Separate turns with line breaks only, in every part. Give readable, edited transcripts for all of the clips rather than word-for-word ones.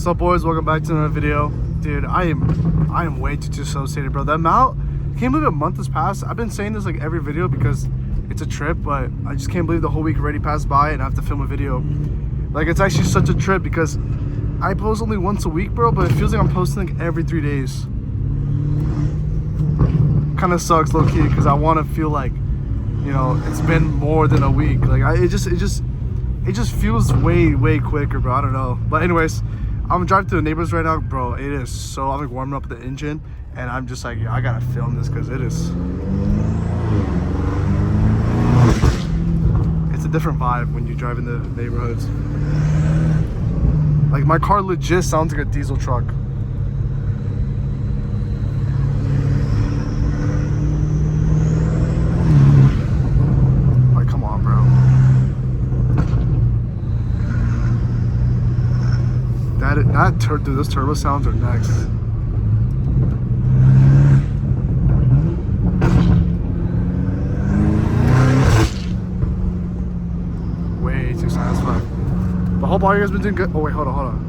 What's up, boys? Welcome back to another video. Dude, I am way too dissociated, bro. That amount, can't believe a month has passed. I've been saying this like every video because it's a trip, but I just can't believe the whole week already passed by and I have to film a video. Like, it's actually such a trip because I post only once a week, bro, but it feels like I'm posting like every 3 days. Kind of sucks, low key, because I want to feel like, you know, it's been more than a week. Like, it just feels way quicker, bro. I don't know. But anyways, I'm driving to the neighbors right now, bro. It is so, I'm like warming up the engine, and I'm just like, yeah, I gotta film this because it's a different vibe when you drive in the neighborhoods. Like, my car legit sounds like a diesel truck. Like, come on, bro. Dude, those turbo sounds are next. Way too satisfying. But I hope all you guys been doing good. Oh wait, hold on.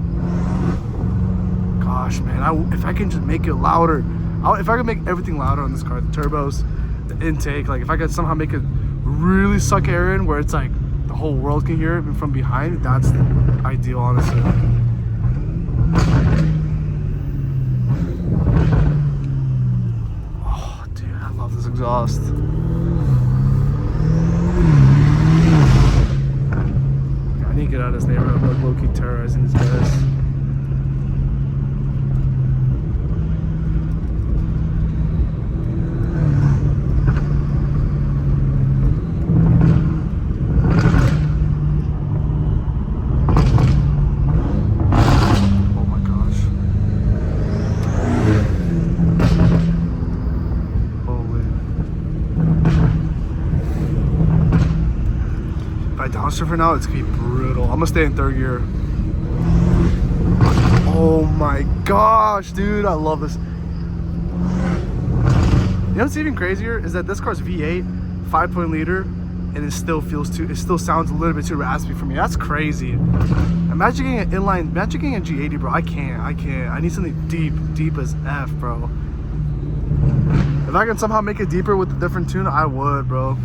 Gosh, man, if I can just make it louder, if I can make everything louder on this car, the turbos, the intake, like if I could somehow make it really suck air in where it's like the whole world can hear it from behind, that's ideal, honestly. Oh, dude, I love this exhaust. I need to get out of this neighborhood. I'm like low-key terrorizing these guys. For now, it's gonna be brutal. I'm gonna stay in third gear. Oh my gosh, dude, I love this. You know what's even crazier is that this car's V8, 5.0 liter, and it still sounds a little bit too raspy for me. That's crazy. Imagine getting an inline, imagine getting a G80, bro. I can't. I need something deep as F, bro. If I can somehow make it deeper with a different tune, I would, bro.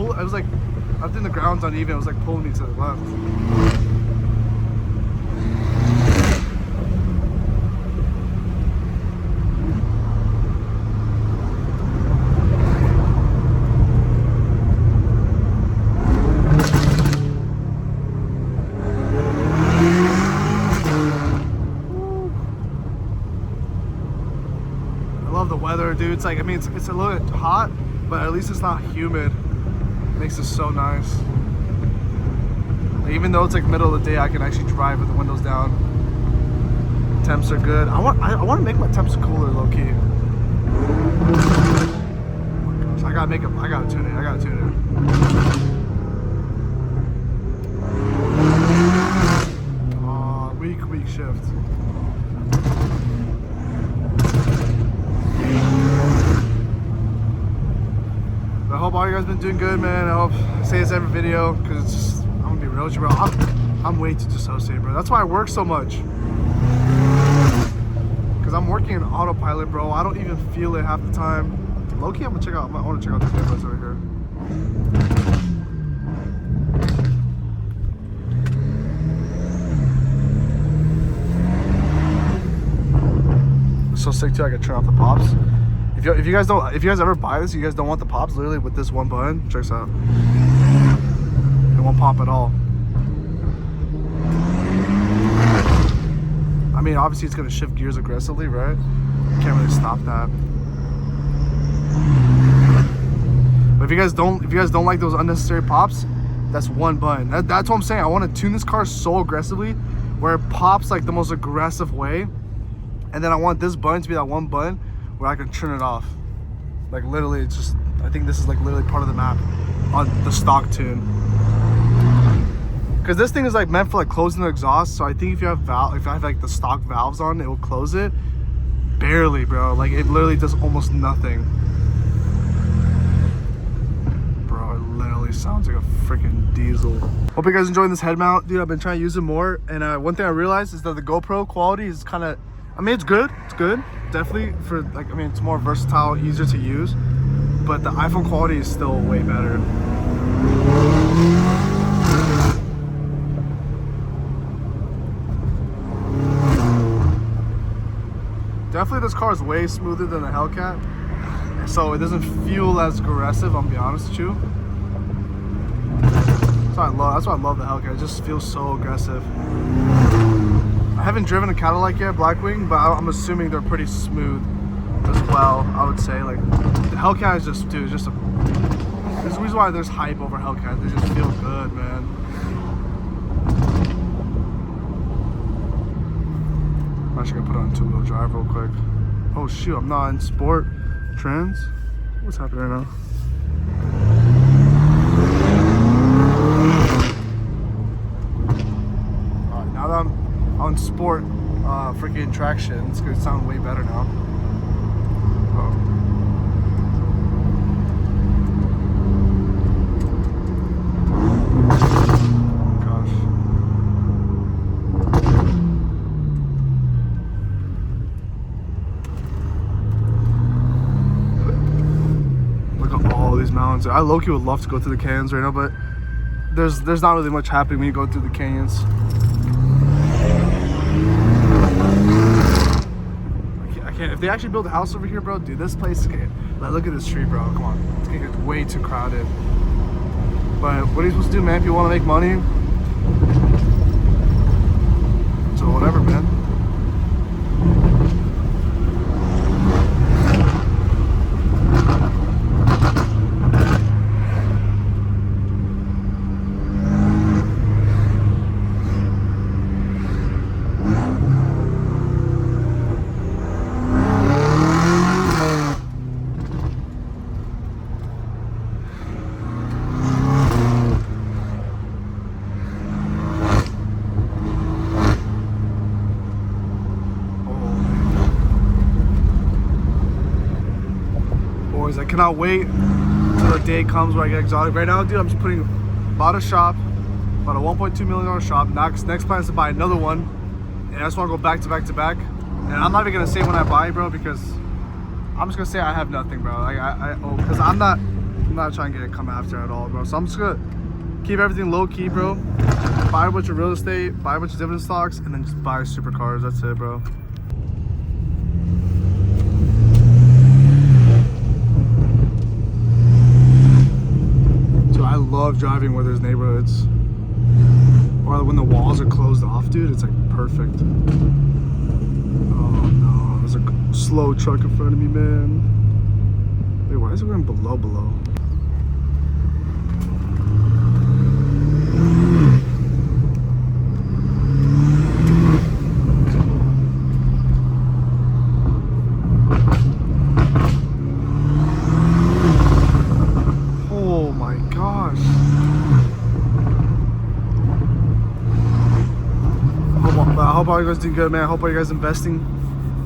I was like, I think the ground's uneven. It was like pulling me to the left. I love the weather, dude. It's like, I mean, it's a little bit hot, but at least it's not humid. Makes it so nice. Like, even though it's like middle of the day, I can actually drive with the windows down. Temps are good. I want to make my temps cooler, low key. Oh my gosh, I gotta tune it. Oh, weak shift. I hope all you guys been doing good, man. I hope I say this every video because it's just, I'm gonna be real with you, bro. I'm way too dissociated, bro. That's why I work so much. Because I'm working in autopilot, bro. I don't even feel it half the time. Low-key, I want to check out these neighborhoods over here. It's so sick too. I can turn off the pops. If you guys ever buy this, you guys don't want the pops, literally with this one button, check this out. It won't pop at all. I mean, obviously it's gonna shift gears aggressively, right? You can't really stop that. But if you guys don't like those unnecessary pops, That's one button. That's what I'm saying. I want to tune this car so aggressively where it pops like the most aggressive way. And then I want this button to be that one button where I can turn it off. Like literally, it's just, I think this is like literally part of the map on the stock tune. Because this thing is like meant for like closing the exhaust. So I think if I have like the stock valves on, it will close it. Barely, bro. Like it literally does almost nothing. Sounds like a freaking diesel. Hope you guys enjoying this head mount, dude. I've been trying to use it more, and one thing I realized is that the GoPro quality is kind of, I mean, it's good, definitely for like, I mean, it's more versatile, easier to use, but the iPhone quality is still way better. Definitely this car is way smoother than the Hellcat, so it doesn't feel as aggressive, I'm gonna be honest with you. That's why I love the Hellcat. It just feels so aggressive. I haven't driven a Cadillac yet, Blackwing, but I'm assuming they're pretty smooth as well. I would say like the Hellcat is just, dude, just a. There's a reason why there's hype over Hellcat. They just feel good, man. I'm actually gonna put on two-wheel drive real quick. Oh shoot, I'm not in sport trends. What's happening right now? Now that I'm on sport freaking traction, it's gonna sound way better now. Oh. Gosh. Look at all these mountains. I low-key would love to go through the canyons right now, but there's not really much happening when you go through the canyons. If they actually build a house over here, bro, dude, this place is getting, like, look at this tree, bro, come on, it's gonna get way too crowded. But what are you supposed to do, man, if you want to make money? So whatever, man. I cannot wait till the day comes where I get exotic. Right now, dude, I'm just bought a shop, bought a $1.2 million shop. Next plan is to buy another one, and I just want to go back to back to back. And I'm not even gonna say when I buy, bro, because I'm just gonna say I have nothing, bro. Like because I'm not trying to get it come after at all, bro. So I'm just gonna keep everything low key, bro. Buy a bunch of real estate, buy a bunch of dividend stocks, and then just buy supercars. That's it, bro. I love driving where there's neighborhoods or when the walls are closed off, dude. It's like perfect. Oh no, there's a slow truck in front of me, man. Wait, why is it going below? I hope all you guys doing good, man. I hope all you guys investing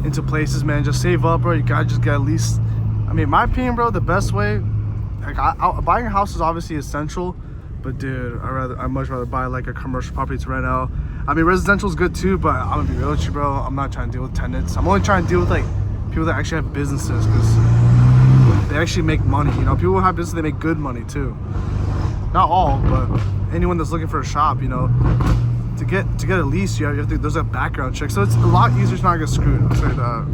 into places, man. Just save up, bro. You gotta just get at least, I mean, in my opinion, bro, the best way, like buying a house is obviously essential, but dude, I'd much rather buy like a commercial property to rent out. I mean, residential is good too, but I'm gonna be real with you, bro. I'm not trying to deal with tenants. I'm only trying to deal with like people that actually have businesses, because they actually make money. You know, people who have business, they make good money too. Not all, but anyone that's looking for a shop, you know, to get a lease, you have to, there's a background check, so it's a lot easier to not get screwed. I'll say that.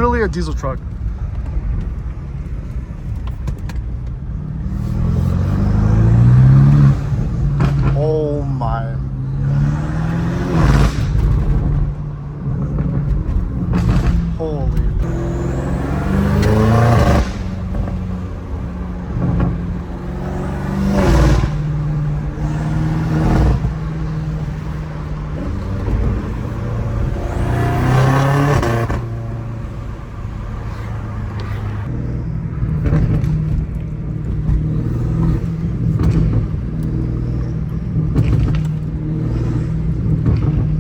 literally a diesel truck. Oh my. Holy.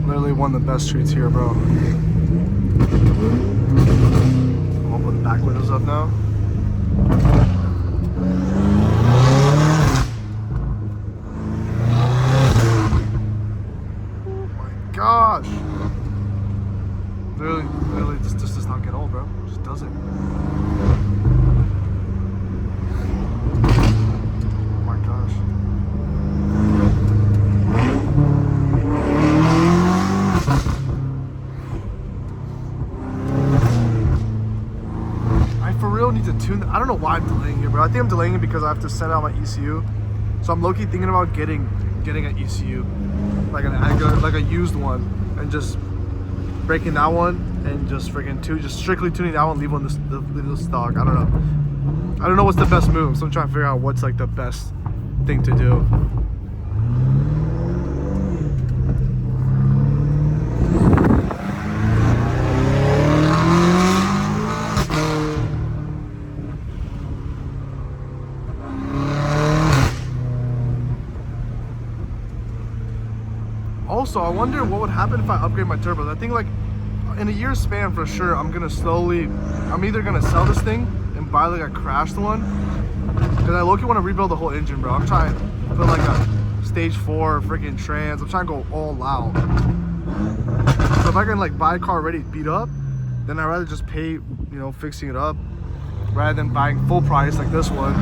Literally one of the best streets here, bro. I'll put the back windows up now. Oh my gosh. Literally, this does not get old, bro. It just doesn't. Oh my gosh. Need to tune. I don't know why I'm delaying here, bro. I think I'm delaying it because I have to send out my ECU. So I'm low-key thinking about getting an ECU, like a used one, and just breaking that one and just freaking just strictly tuning that one, leave the stock. I don't know. I don't know what's the best move. So I'm trying to figure out what's like the best thing to do. Also, I wonder what would happen if I upgrade my turbos. I think like in a year's span for sure, I'm either gonna sell this thing and buy like a crashed one, because I low-key want to rebuild the whole engine, bro. I'm trying to put like a stage 4 freaking trans. I'm trying to go all out. So if I can like buy a car already beat up, then I'd rather just pay, you know, fixing it up rather than buying full price like this one.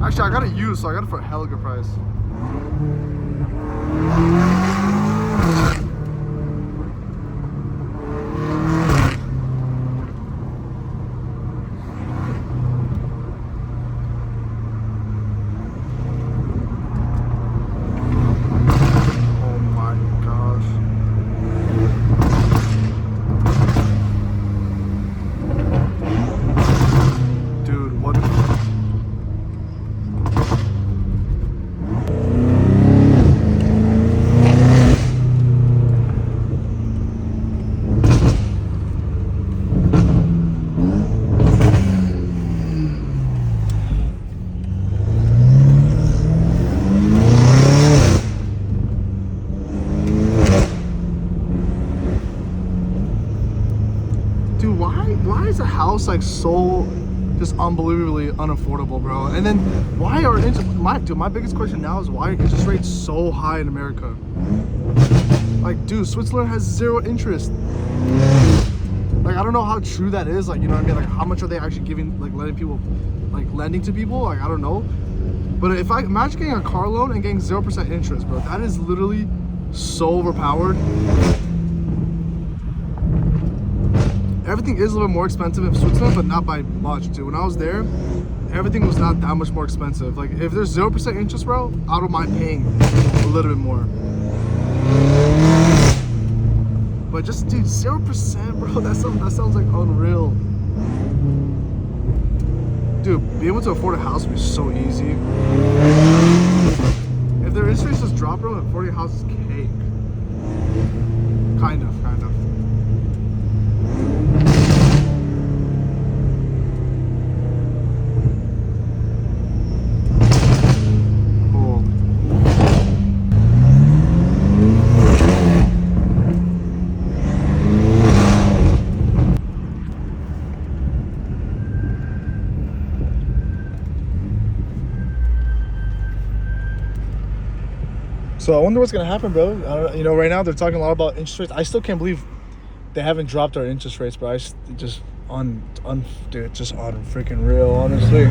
Actually, I got it used, so I got it for a hella good price. Why is a house like so just unbelievably unaffordable, bro? And then why are my biggest question now is why are interest rates so high in America? Like, dude, Switzerland has 0 interest. Like, I don't know how true that is. Like, you know what I mean? Like, how much are they actually giving, like, lending to people? Like, I don't know. But if I imagine getting a car loan and getting 0% interest, bro, that is literally so overpowered. Everything is a little bit more expensive in Switzerland, but not by much, dude. When I was there, everything was not that much more expensive. Like, if there's 0% interest, bro, I don't mind paying a little bit more. But just, dude, 0%, bro, that sounds like unreal. Dude, being able to afford a house would be so easy. If their interest rates just drop, bro, affording a house is cake. Kind of. So I wonder what's gonna happen, bro. You know, right now they're talking a lot about interest rates. I still can't believe they haven't dropped our interest rates, bro. Dude, just freaking real, honestly.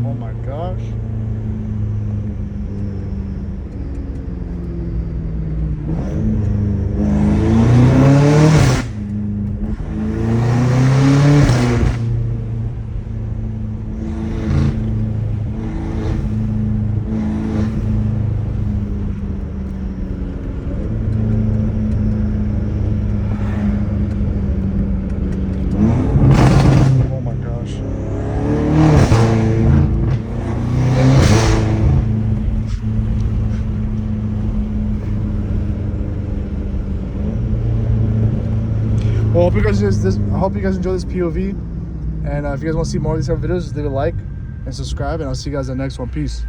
Oh my gosh. Well, I hope you guys enjoy this POV. And if you guys want to see more of these type of videos, just leave a like and subscribe. And I'll see you guys in the next one. Peace.